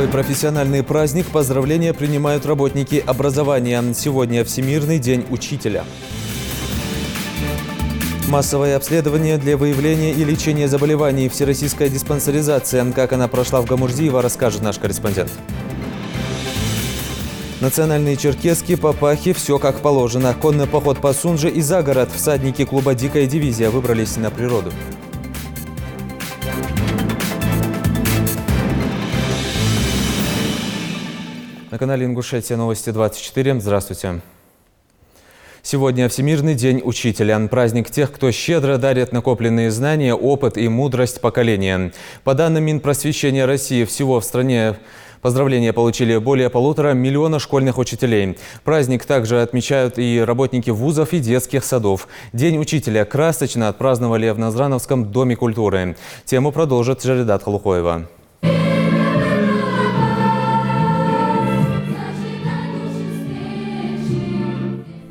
свой профессиональный праздник поздравления принимают работники образования. Сегодня Всемирный день учителя. Массовое обследование для выявления и лечения заболеваний. Всероссийская диспансеризация. Как она прошла в Гамурзиево, расскажет наш корреспондент. Национальные черкесские папахи – все как положено. Конный поход по Сунже и за город. Всадники клуба «Дикая дивизия» выбрались на природу. На канале Ингушетия новости 24. Здравствуйте. Сегодня Всемирный день учителя. Праздник тех, кто щедро дарит накопленные знания, опыт и мудрость поколения. По данным Минпросвещения России, всего в стране поздравления получили более 1,5 миллиона школьных учителей. Праздник также отмечают и работники вузов и детских садов. День учителя красочно отпраздновали в Назрановском доме культуры. Тему продолжит Жаридат Халухоева.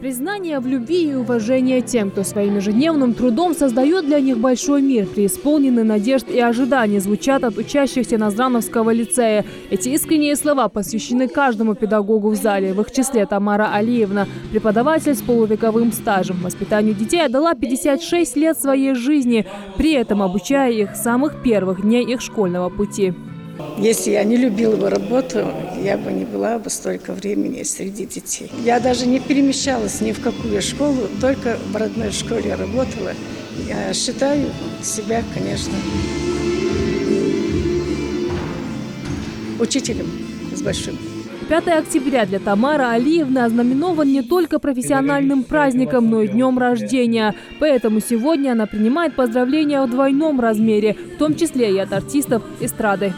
Признание в любви и уважение тем, кто своим ежедневным трудом создает для них большой мир, преисполненный надежд и ожиданий, звучат от учащихся Назрановского лицея. Эти искренние слова посвящены каждому педагогу в зале. В их числе Тамара Алиевна, преподаватель с полувековым стажем. Воспитанию детей отдала 56 лет своей жизни, при этом обучая их с самых первых дней их школьного пути. Если я не любила бы работу, я бы не была бы столько времени среди детей. Я даже не перемещалась ни в какую школу, только в родной школе работала. Я считаю себя, конечно, учителем с большим. 5 октября для Тамары Алиевны ознаменован не только профессиональным праздником, но и днем рождения. Поэтому сегодня она принимает поздравления в двойном размере, в том числе и от артистов эстрады.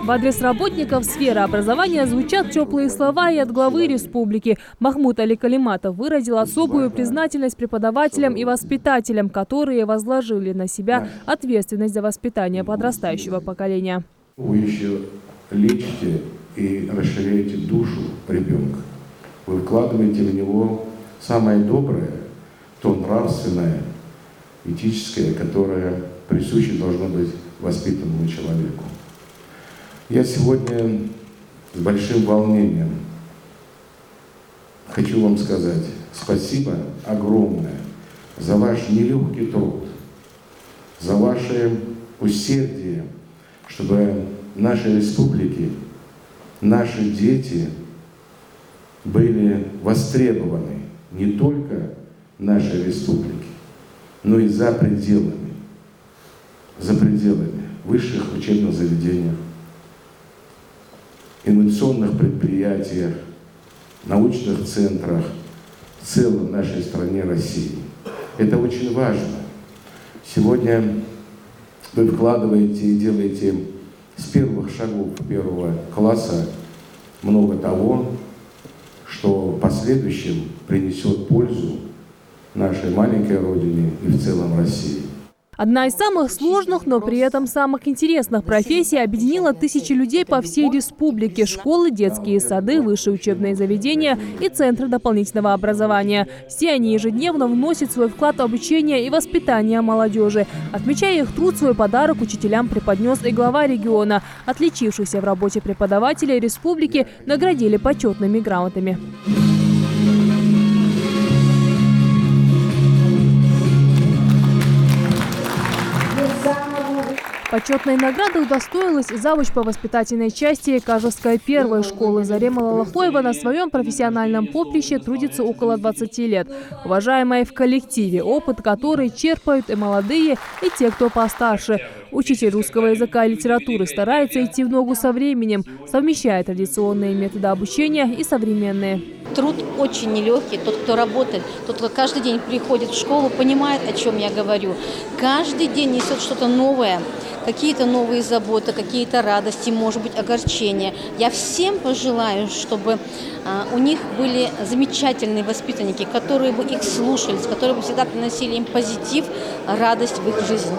В адрес работников сферы образования звучат теплые слова и от главы республики. Махмуд Али Калиматов выразил особую признательность преподавателям и воспитателям, которые возложили на себя ответственность за воспитание подрастающего поколения. Вы еще лечите и расширяете душу ребенка. Вы вкладываете в него самое доброе, то нравственное, этическое, которое присуще должно быть воспитанному человеку. Я сегодня с большим волнением хочу вам сказать спасибо огромное за ваш нелегкий труд, за ваше усердие, чтобы в нашей республике наши дети были востребованы не только в нашей республике, но и за пределами высших учебных заведений, инновационных предприятиях, научных центрах в целом в нашей стране России. Это очень важно. Сегодня вы вкладываете и делаете с первых шагов первого класса много того, что в последующем принесет пользу нашей маленькой родине и в целом России. Одна из самых сложных, но при этом самых интересных профессий объединила тысячи людей по всей республике: школы, детские сады, высшие учебные заведения и центры дополнительного образования. Все они ежедневно вносят свой вклад в обучение и воспитание молодежи. Отмечая их труд, свой подарок учителям преподнес и глава региона. Отличившихся в работе преподавателей республики наградили почетными грамотами. Почетной награды удостоилась завуч по воспитательной части Кажевской первой школы. Зарема Лалахоева на своем профессиональном поприще трудится около 20 лет. Уважаемая в коллективе, опыт который черпают и молодые, и те, кто постарше. Учитель русского языка и литературы старается идти в ногу со временем, совмещая традиционные методы обучения и современные. Труд очень нелегкий. Тот, кто работает, тот, кто каждый день приходит в школу, понимает, о чем я говорю. Каждый день несет что-то новое, какие-то новые заботы, какие-то радости, может быть, огорчения. Я всем пожелаю, чтобы у них были замечательные воспитанники, которые бы их слушались, которые бы всегда приносили им позитив, радость в их жизнь.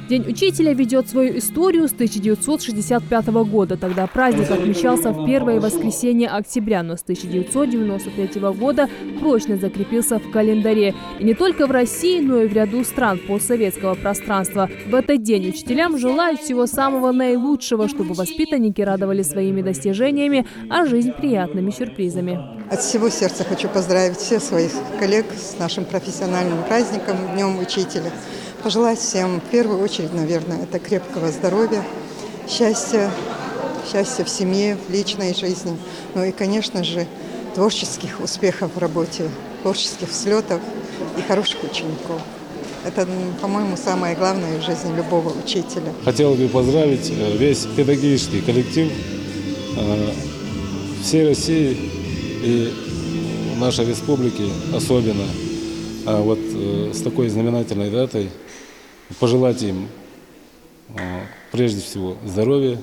День учителя ведет свою историю с 1965 года. Тогда праздник отмечался в первое воскресенье октября, но с 1993 года прочно закрепился в календаре. И не только в России, но и в ряду стран постсоветского пространства. В этот день учителям желают всего самого наилучшего, чтобы воспитанники радовали своими достижениями, а жизнь приятными сюрпризами. От всего сердца хочу поздравить всех своих коллег с нашим профессиональным праздником, Днем Учителя. Пожелать всем, в первую очередь, наверное, это крепкого здоровья, счастья в семье, в личной жизни. Ну и, конечно же, творческих успехов в работе, творческих взлетов и хороших учеников. Это, по-моему, самое главное в жизни любого учителя. Хотел бы поздравить весь педагогический коллектив всей России и нашей республики особенно. А вот с такой знаменательной датой пожелать им прежде всего здоровья,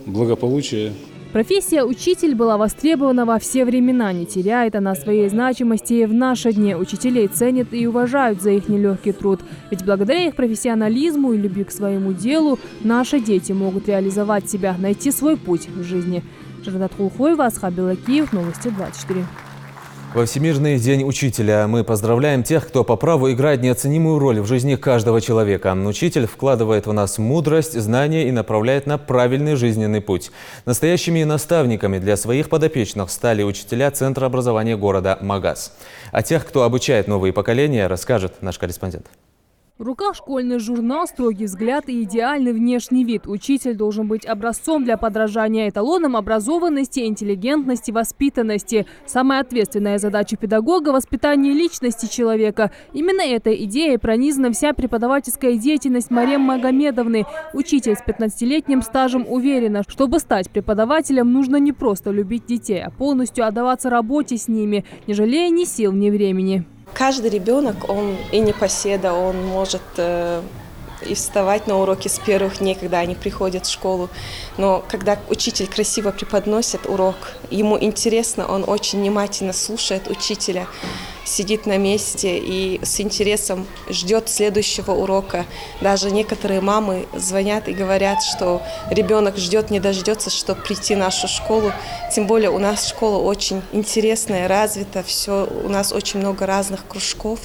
благополучия. Профессия учитель была востребована во все времена, не теряет она своей значимости и в наши дни. Учителей ценят и уважают за их нелегкий труд. Ведь благодаря их профессионализму и любви к своему делу наши дети могут реализовать себя, найти свой путь в жизни. Жанат Хулхоева, Асхаб Белакиев, Новости 24. Во Всемирный день учителя мы поздравляем тех, кто по праву играет неоценимую роль в жизни каждого человека. Учитель вкладывает в нас мудрость, знания и направляет на правильный жизненный путь. Настоящими наставниками для своих подопечных стали учителя Центра образования города Магаз. О тех, кто обучает новые поколения, расскажет наш корреспондент. В руках школьный журнал, строгий взгляд и идеальный внешний вид. Учитель должен быть образцом для подражания, эталоном образованности, интеллигентности, воспитанности. Самая ответственная задача педагога – воспитание личности человека. Именно этой идеей пронизана вся преподавательская деятельность Мариам Магомедовны. Учитель с 15-летним стажем уверена, чтобы стать преподавателем, нужно не просто любить детей, а полностью отдаваться работе с ними, не жалея ни сил, ни времени. Каждый ребенок, он и непоседа, он может и вставать на уроки с первых дней, когда они приходят в школу. Но когда учитель красиво преподносит урок, ему интересно, он очень внимательно слушает учителя, сидит на месте и с интересом ждет следующего урока. Даже некоторые мамы звонят и говорят, что ребенок ждет, не дождется, чтобы прийти в нашу школу. Тем более у нас школа очень интересная, развита, все, у нас очень много разных кружков.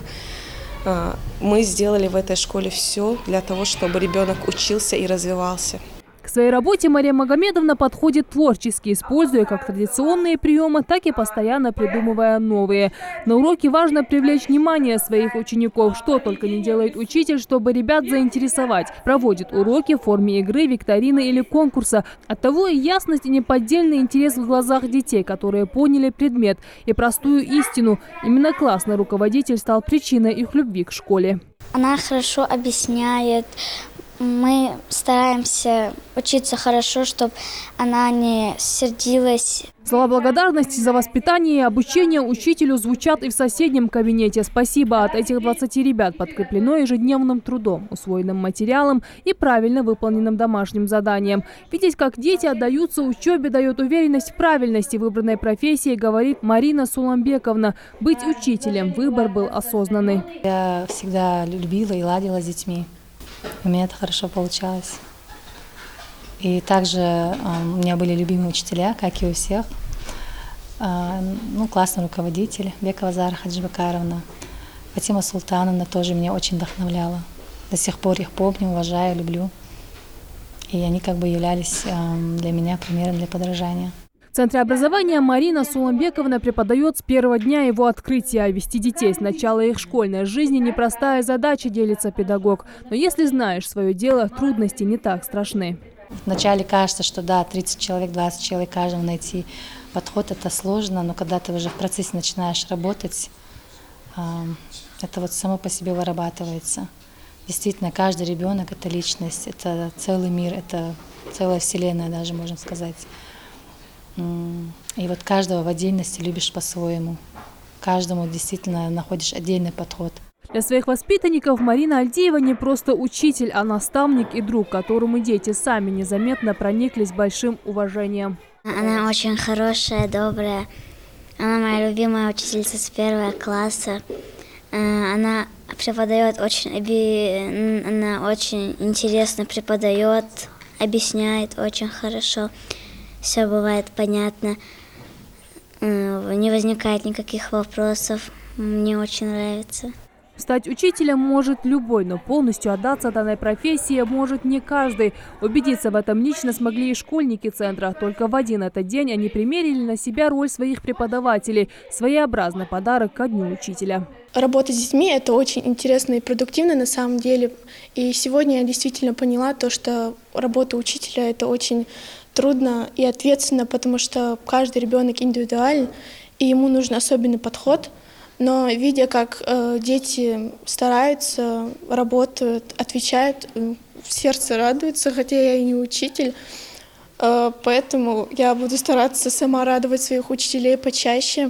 Мы сделали в этой школе все для того, чтобы ребенок учился и развивался. К своей работе Мария Магомедовна подходит творчески, используя как традиционные приемы, так и постоянно придумывая новые. На уроке важно привлечь внимание своих учеников, что только не делает учитель, чтобы ребят заинтересовать. Проводит уроки в форме игры, викторины или конкурса. Оттого и ясность, и неподдельный интерес в глазах детей, которые поняли предмет и простую истину. Именно классный руководитель стал причиной их любви к школе. Она хорошо объясняет. Мы стараемся учиться хорошо, чтобы она не сердилась. Слова благодарности за воспитание и обучение учителю звучат и в соседнем кабинете. Спасибо от этих 20 ребят подкреплено ежедневным трудом, усвоенным материалом и правильно выполненным домашним заданием. Видеть, как дети отдаются учебе, дает уверенность в правильности выбранной профессии, говорит Марина Суламбековна. Быть учителем – выбор был осознанный. Я всегда любила и ладила с детьми. У меня это хорошо получалось. И также у меня были любимые учителя, как и у всех. Классный руководитель Бекова Зара Хаджибакаровна. Фатима Султановна тоже меня очень вдохновляла. До сих пор их помню, уважаю, люблю. И они как бы являлись для меня примером для подражания. В Центре образования Марина Суламбековна преподает с первого дня его открытия. Вести детей с начала их школьной жизни – непростая задача, делится педагог. Но если знаешь свое дело, трудности не так страшны. Вначале кажется, что да, 30 человек, 20 человек, каждому найти подход – это сложно. Но когда ты уже в процессе начинаешь работать, это вот само по себе вырабатывается. Действительно, каждый ребенок – это личность, это целый мир, это целая вселенная даже, можно сказать. И вот каждого в отдельности любишь по-своему. Каждому действительно находишь отдельный подход. Для своих воспитанников Марина Альдеева не просто учитель, а наставник и друг, которому дети сами незаметно прониклись большим уважением. Она очень хорошая, добрая. Она моя любимая учительница с 1 класса. Она Преподает она очень интересно преподает, объясняет очень хорошо. Все бывает понятно, не возникает никаких вопросов. Мне очень нравится. Стать учителем может любой, но полностью отдаться данной профессии может не каждый. Убедиться в этом лично смогли и школьники центра. Только в один этот день они примерили на себя роль своих преподавателей. Своеобразный подарок ко Дню учителя. Работа с детьми – это очень интересно и продуктивно на самом деле. И сегодня я действительно поняла то, что работа учителя – это очень трудно и ответственно, потому что каждый ребенок индивидуален, и ему нужен особенный подход. Но видя, как дети стараются, работают, отвечают, сердце радуется, хотя я и не учитель. Поэтому я буду стараться сама радовать своих учителей почаще.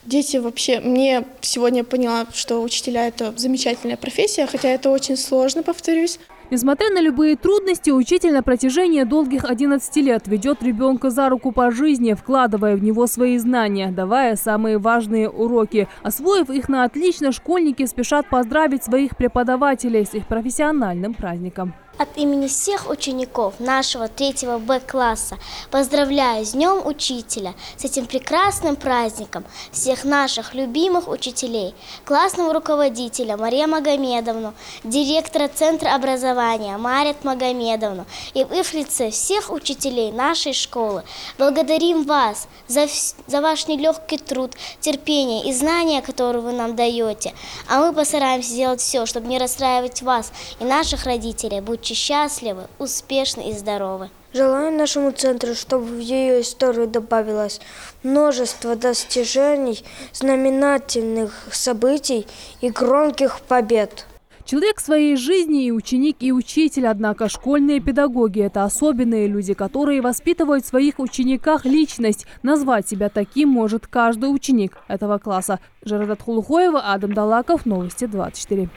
Дети вообще... Мне сегодня поняла, что учителя – это замечательная профессия, хотя это очень сложно, повторюсь. Несмотря на любые трудности, учитель на протяжении долгих 11 лет ведет ребенка за руку по жизни, вкладывая в него свои знания, давая самые важные уроки. Освоив их на отлично, школьники спешат поздравить своих преподавателей с их профессиональным праздником. От имени всех учеников нашего 3 Б-класса поздравляю с Днем Учителя, с этим прекрасным праздником всех наших любимых учителей, классного руководителя Марию Магомедовну, директора Центра образования Марию Магомедовну и в их лице всех учителей нашей школы. Благодарим вас за ваш нелегкий труд, терпение и знания, которые вы нам даете. А мы постараемся сделать все, чтобы не расстраивать вас и наших родителей. Будьте счастливы, успешны и здоровы. Желаю нашему центру, чтобы в ее историю добавилось множество достижений, знаменательных событий и громких побед. Человек в своей жизни и ученик, и учитель, однако школьные педагоги – это особенные люди, которые воспитывают в своих учениках личность. Назвать себя таким может каждый ученик этого класса. Жарадат Хулухоева, Адам Далаков, Новости 24.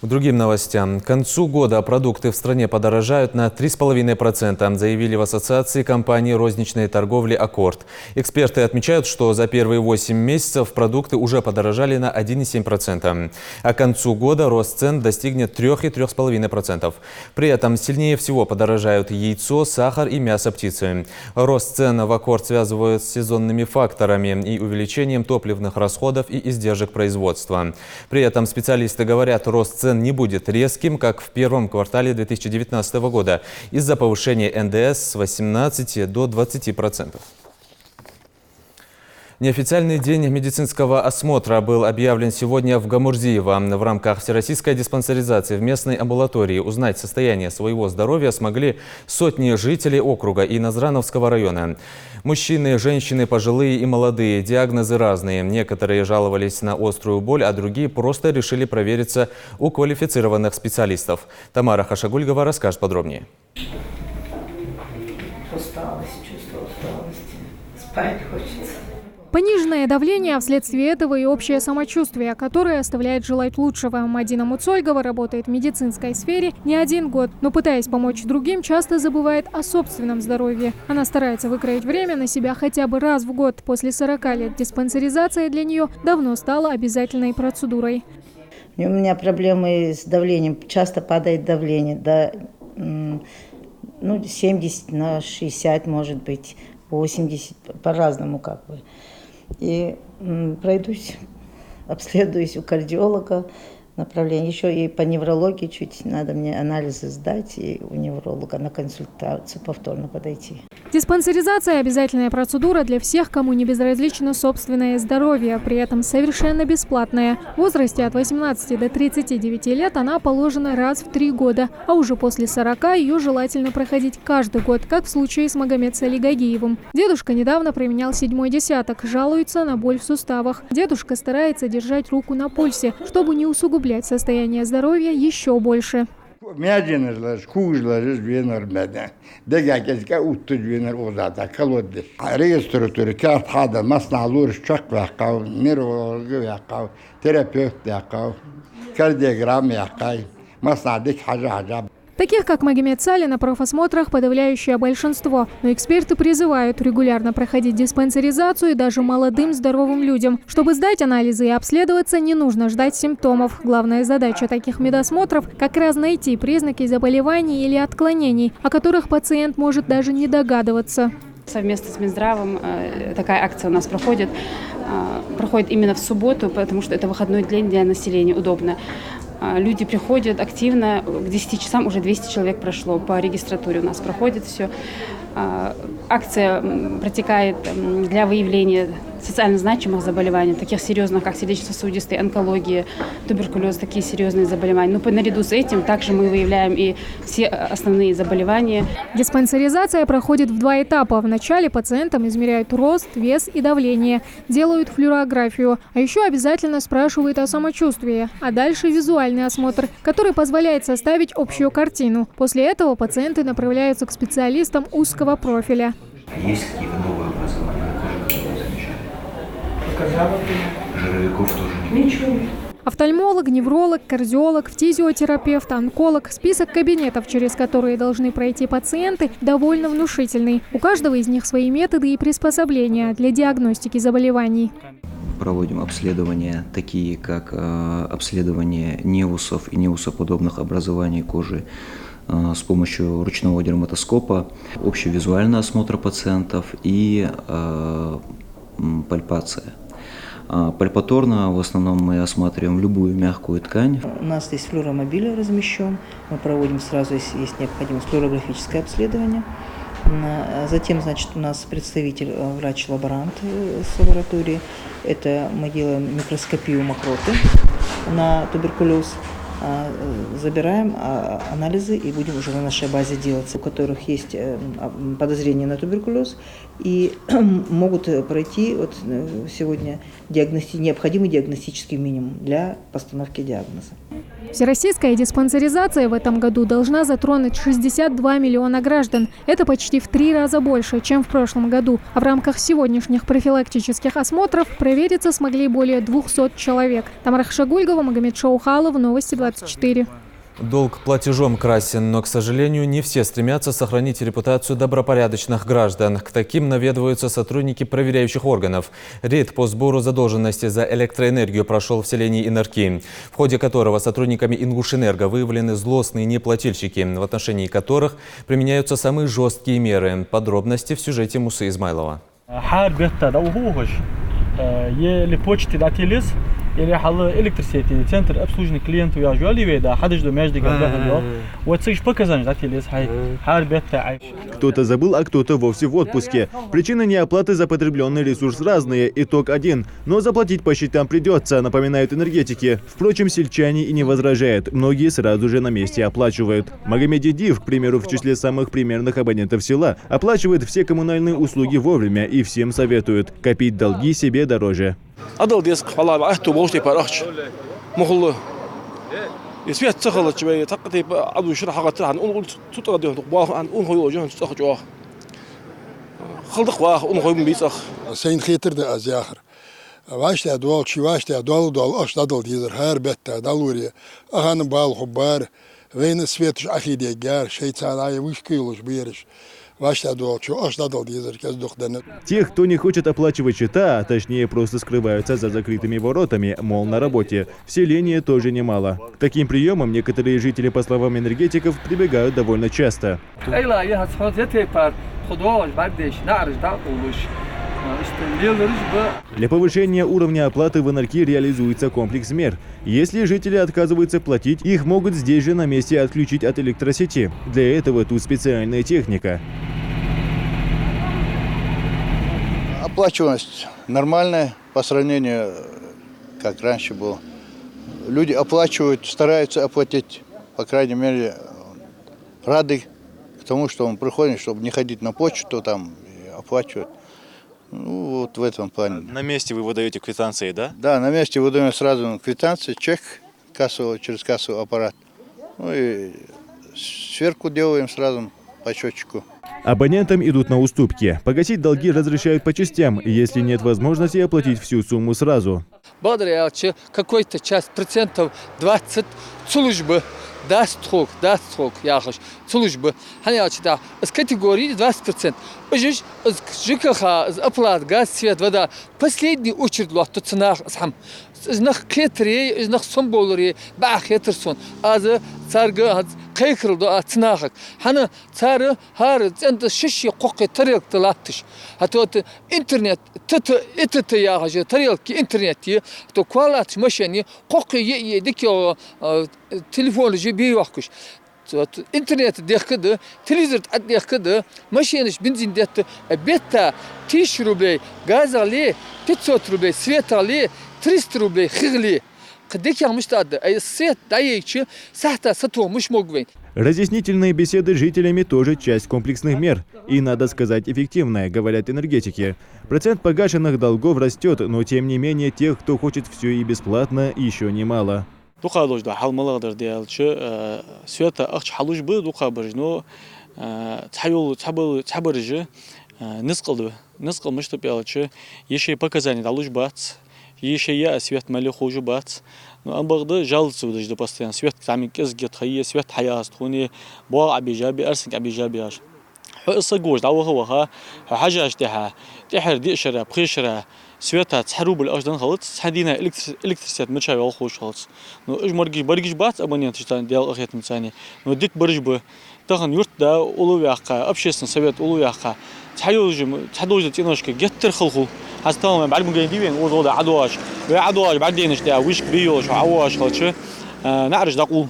К другим новостям. К концу года продукты в стране подорожают на 3,5%, заявили в Ассоциации компаний розничной торговли «Аккорд». Эксперты отмечают, что за первые 8 месяцев продукты уже подорожали на 1,7%. А к концу года рост цен достигнет 3 и 3,5%. При этом сильнее всего подорожают яйцо, сахар и мясо птицы. Рост цен в «Аккорд» связывают с сезонными факторами и увеличением топливных расходов и издержек производства. При этом специалисты говорят, рост цен не будет резким, как в первом квартале 2019 года, из-за повышения НДС с 18 до 20%. Неофициальный день медицинского осмотра был объявлен сегодня в Гамурзиево. В рамках всероссийской диспансеризации в местной амбулатории узнать состояние своего здоровья смогли сотни жителей округа и Назрановского района. Мужчины, женщины, пожилые и молодые. Диагнозы разные. Некоторые жаловались на острую боль, а другие просто решили провериться у квалифицированных специалистов. Тамара Хашагульгова расскажет подробнее. Усталость, чувство усталости. Спать хочется. Пониженное давление, а вследствие этого и общее самочувствие, которое оставляет желать лучшего. Мадина Муцольгова работает в медицинской сфере не 1 год, но, пытаясь помочь другим, часто забывает о собственном здоровье. Она старается выкроить время на себя хотя бы раз в год. После 40 лет диспансеризация для нее давно стала обязательной процедурой. У меня проблемы с давлением, часто падает давление до 70 на 60, может быть, 80, по-разному как бы. И пройдусь, обследуюсь у кардиолога, направление. Еще и по неврологии чуть надо мне анализы сдать и у невролога на консультацию повторно подойти. Диспансеризация – обязательная процедура для всех, кому не безразлично собственное здоровье, при этом совершенно бесплатная. В возрасте от 18 до 39 лет она положена раз в 3 года, а уже после 40 ее желательно проходить каждый год, как в случае с Магомед Салигагиевым. Дедушка недавно променял 7-й десяток, жалуется на боль в суставах. Дедушка старается держать руку на пульсе, чтобы не усугублять состояние здоровья еще больше. Мединер, кужлер, венер меда. Дегагезга утту венер озада колоддеш. Регистратур карт хада масналур шак вакав, нейролог вакав, терапевт вакав, кардиограмм вакав. Масналдик хажа. Таких, как Магомед Сали, на профосмотрах подавляющее большинство. Но эксперты призывают регулярно проходить диспансеризацию даже молодым здоровым людям. Чтобы сдать анализы и обследоваться, не нужно ждать симптомов. Главная задача таких медосмотров – как раз найти признаки заболеваний или отклонений, о которых пациент может даже не догадываться. Совместно с Минздравом такая акция у нас проходит. Проходит именно в субботу, потому что это выходной день для населения, удобно. Люди приходят активно, к 10 часам уже 200 человек прошло, по регистратуре у нас проходит все. Акция протекает для выявления социально значимых заболеваний, таких серьезных, как сердечно-сосудистые, онкология, туберкулез, такие серьезные заболевания. Но наряду с этим также мы выявляем и все основные заболевания. Диспансеризация проходит в 2 этапа. Вначале пациентам измеряют рост, вес и давление, делают флюорографию, а еще обязательно спрашивают о самочувствии, а дальше визуальный осмотр, который позволяет составить общую картину. После этого пациенты направляются к специалистам узкого профиля. Есть какие-то новые образования на коже, которые замечали? Жировиков тоже нет? Ничего. Офтальмолог, невролог, кардиолог, фтизиотерапевт, онколог. Список кабинетов, через которые должны пройти пациенты, довольно внушительный. У каждого из них свои методы и приспособления для диагностики заболеваний. Проводим обследования, такие как обследование невусов и невусоподобных образований кожи с помощью ручного дерматоскопа, общий визуальный осмотр пациентов и пальпация. Пальпаторно в основном мы осматриваем любую мягкую ткань. У нас здесь флюоромобиль размещен. Мы проводим сразу, если есть необходимость, флюорографическое обследование. Затем, значит, у нас представитель, врач-лаборант с лаборатории. Это мы делаем микроскопию мокроты на туберкулез. Забираем анализы и будем уже на нашей базе делать, у которых есть подозрение на туберкулез и могут пройти вот сегодня необходимый диагностический минимум для постановки диагноза. Всероссийская диспансеризация в этом году должна затронуть 62 миллиона граждан. Это почти в 3 раза больше, чем в прошлом году. А в рамках сегодняшних профилактических осмотров провериться смогли более 200 человек. Тамара Хашагульгова, Магомед Шаухалов, Новости 24. Долг платежом красен, но, к сожалению, не все стремятся сохранить репутацию добропорядочных граждан. К таким наведываются сотрудники проверяющих органов. Рейд по сбору задолженности за электроэнергию прошел в селении Инарки, в ходе которого сотрудниками Ингушэнерго выявлены злостные неплательщики, в отношении которых применяются самые жесткие меры. Подробности в сюжете Мусы Измайлова. или حل электросети центр обслуживания клиентов я жали веда хадж до между гадах вот сыш показан датилес хай харбетта. Кто-то забыл, а кто-то вовсе в отпуске. Причины неоплаты за потребленный ресурс разные. Итог один. Но заплатить по счетам придется, напоминают энергетики. Впрочем, сельчане и не возражают. Многие сразу же на месте оплачивают. Магомед Дидиев, к примеру, в числе самых примерных абонентов села, оплачивает все коммунальные услуги вовремя и всем советует копить долги себе дороже. أضل ديسك والله بعهته بوشتي برأش مخلو يسمع تخلص شوية تقطي عضو شرح حقت عن أنقل تطرديه تقباه عن أنقل وجهه تأخذ خلق واه أنقل من بيسخ سين خيتر ده أزياخر واشت أدوال شي واشت أدوال أش أضل ديزر هار بيت دالوري أهان بال خبار وين سويتش أخي ديجار شيء ثاني وش كيلوش بيرش. Тех, кто не хочет оплачивать счета, а точнее просто скрываются за закрытыми воротами, мол, на работе, в селении тоже немало. К таким приемам некоторые жители, по словам энергетиков, прибегают довольно часто. Для повышения уровня оплаты в Инарки реализуется комплекс мер. Если жители отказываются платить, их могут здесь же на месте отключить от электросети. Для этого тут специальная техника. Оплачиваемость нормальная по сравнению, как раньше было. Люди оплачивают, стараются оплатить, по крайней мере, рады к тому, что он приходит, чтобы не ходить на почту там и оплачивать. Ну, вот в этом плане. На месте вы выдаете квитанции, да? Да, на месте выдаем сразу квитанции, чек кассовый, через кассовый аппарат. Ну и сверху делаем сразу по счетчику. Абонентам идут на уступки. Погасить долги разрешают по частям, если нет возможности оплатить всю сумму сразу. Благодаря какой-то часть процентов 20 службы дастхок, яхаш, службы. Ханя чита, с категории 20%. Ожиж, ЖКХ, оплат, газ, свет, вода. Последний очередь луат, тут цена сам. Знах кетрей, знах сомболрей, бах етерсон. Аз царга кайкрду ценахак. Хана цара хар цент шиши қоқи тарелк талаттыш. Хатот интернет это я хаже тарелки интернетти то квалат машини қоқи дикё телефон же бейвахкуш. интернет дехкады, телевизор дехкады, машиныш бензин детті, бетта 1000 рублей, газ али 500 рублей, свет али 300 рублей, хигли. Кадек я муштады, свет даечи, сахта сату муш могвейн. Разъяснительные беседы с жителями тоже часть комплексных мер. И, надо сказать, эффективная, говорят энергетики. Процент погашенных долгов растет, но тем не менее тех, кто хочет все и бесплатно, еще немало. Духалуж да халмалагдар диалчы света ахч халуж бы духабрж, но цабыржы нысқылмыш топялчы еще показания далуж бац, еще я свет мали хуже бац. Но амбагды жалцы удажды постоянно свет самик кезгет хае свет хаяст хуни бо абижаби арсинг абижаби аш. Сагуж дауха حاجة تها تحر دي شرا بخشرة سويتها تحروب الأجدان خلص حدينا إلكتريسيات متشاي والخوش خلص نو إج مرجي بات أبنيان تشتان ديال أخيات متساني نو ديك برج تخن يرت دا أولو ياقا أبشيسن سويت أولو ياقا تحدوج تينوشك جتر خلخو هستوما بعد مجاي ديوين وضوض عدواش بعدينش دا ويشك بيوش وعواش خلص نعرج داقول.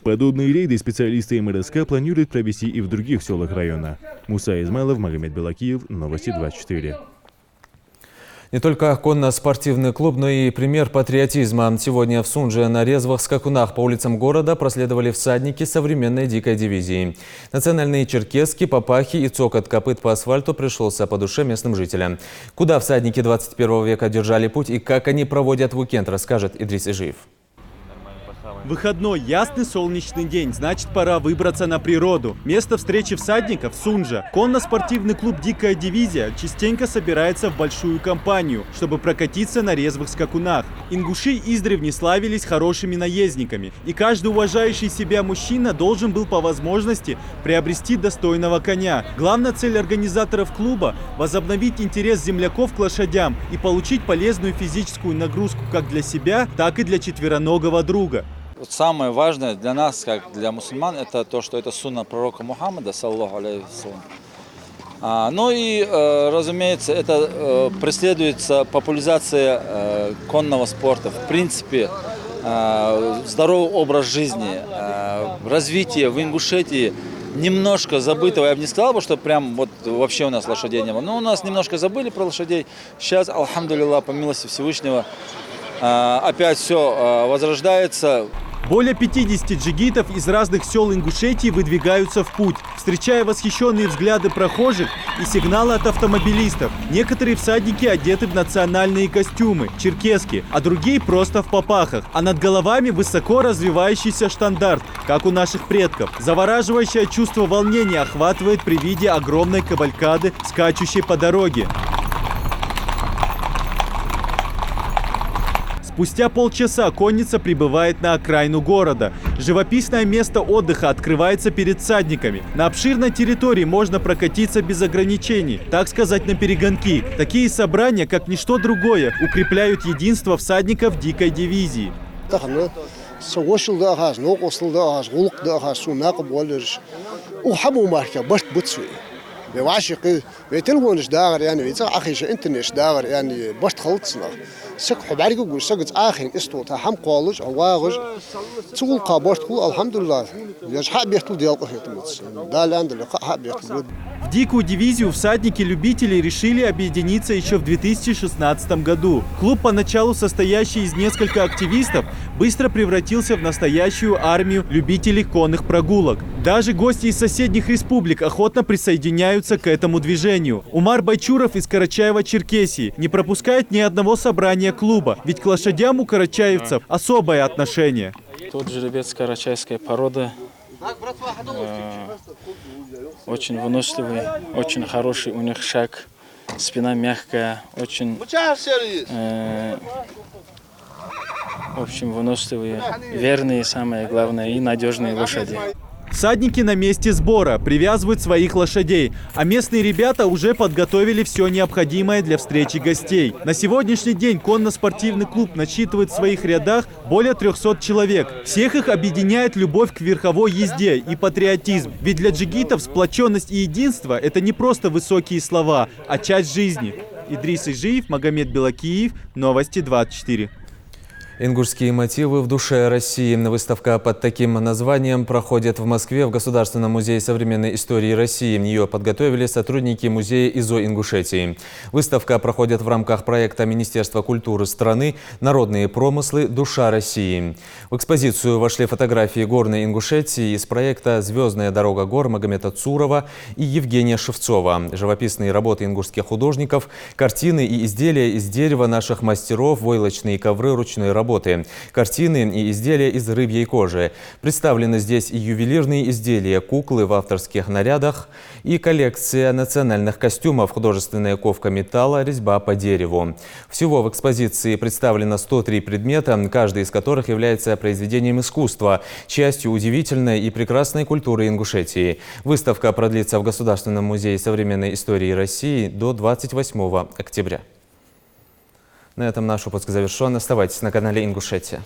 Подобные рейды специалисты МРСК планируют провести и в других селах района. Муса Измайлов, Магомед Белакиев, Новости 24. Не только конно-спортивный клуб, но и пример патриотизма. Сегодня в Сунже на резвых скакунах по улицам города проследовали всадники современной дикой дивизии. Национальные черкесски, папахи и цокот копыт по асфальту пришелся по душе местным жителям. Куда всадники 21 века держали путь и как они проводят уикенд, расскажет Идрис Ижиев. Выходной, ясный солнечный день, значит, пора выбраться на природу. Место встречи всадников – Сунжа. Конно-спортивный клуб «Дикая дивизия» частенько собирается в большую компанию, чтобы прокатиться на резвых скакунах. Ингуши издревле славились хорошими наездниками, и каждый уважающий себя мужчина должен был по возможности приобрести достойного коня. Главная цель организаторов клуба – возобновить интерес земляков к лошадям и получить полезную физическую нагрузку как для себя, так и для четвероногого друга. Самое важное для нас, как для мусульман, это то, что это сунна пророка Мухаммада, саллаху алейхи вассалям. Ну и, разумеется, это преследуется популяризация конного спорта. В принципе, здоровый образ жизни, развитие в Ингушетии немножко забытого. Я бы не сказал бы, что прям вот вообще у нас лошадей не было. Но у нас немножко забыли про лошадей. Сейчас, алхамдулилlah, по милости Всевышнего, опять все возрождается. Более 50 джигитов из разных сел Ингушетии выдвигаются в путь, встречая восхищенные взгляды прохожих и сигналы от автомобилистов. Некоторые всадники одеты в национальные костюмы, черкески, а другие просто в папахах. А над головами высоко развивающийся штандарт, как у наших предков. Завораживающее чувство волнения охватывает при виде огромной кавалькады, скачущей по дороге. Спустя полчаса конница прибывает на окраину города. Живописное место отдыха открывается перед всадниками. На обширной территории можно прокатиться без ограничений, так сказать, на перегонки. Такие собрания, как ничто другое, укрепляют единство всадников дикой дивизии. بواشقي بتلونش داغر يعني بيتصل أخيش إنترنت داغر يعني بشت خلصنا سك حبارك وقول سكت آخين استوتا هم قالج عواغج تقول قابشت قول الحمد لله يج حاب يحتل ديال قهيتموت ده اللي عند اللقاء حاب يحتل. В дикую дивизию всадники-любители решили объединиться еще в 2016 году. Клуб, поначалу состоящий из нескольких активистов, быстро превратился в настоящую армию любителей конных прогулок. Даже гости из соседних республик охотно присоединяются к этому движению. Умар Байчуров из Карачаева-Черкесии не пропускает ни одного собрания клуба, ведь к лошадям у карачаевцев особое отношение. Тот жеребец карачаевской породы. Очень выносливый, очень хороший у них шаг, спина мягкая, очень в общем, выносливые, верные, самое главное, и надежные лошади. Всадники на месте сбора привязывают своих лошадей, а местные ребята уже подготовили все необходимое для встречи гостей. На сегодняшний день конно-спортивный клуб насчитывает в своих рядах более 300 человек. Всех их объединяет любовь к верховой езде и патриотизм. Ведь для джигитов сплоченность и единство – это не просто высокие слова, а часть жизни. Идрис Ижиев, Магомед Белакиев, Новости 24. Ингушские мотивы в душе России. Выставка под таким названием проходит в Москве в Государственном музее современной истории России. Ее подготовили сотрудники музея ИЗО Ингушетии. Выставка проходит в рамках проекта Министерства культуры страны «Народные промыслы. Душа России». В экспозицию вошли фотографии горной Ингушетии из проекта «Звездная дорога гор» Магомета Цурова и Евгения Шевцова, живописные работы ингушских художников, картины и изделия из дерева наших мастеров, войлочные ковры ручной работы, картины и изделия из рыбьей кожи. Представлены здесь и ювелирные изделия, куклы в авторских нарядах и коллекция национальных костюмов, художественная ковка металла, резьба по дереву. Всего в экспозиции представлено 103 предмета, каждый из которых является произведением искусства, частью удивительной и прекрасной культуры Ингушетии. Выставка продлится в Государственном музее современной истории России до 28 октября. На этом наш выпуск завершен. Оставайтесь на канале Ингушетия.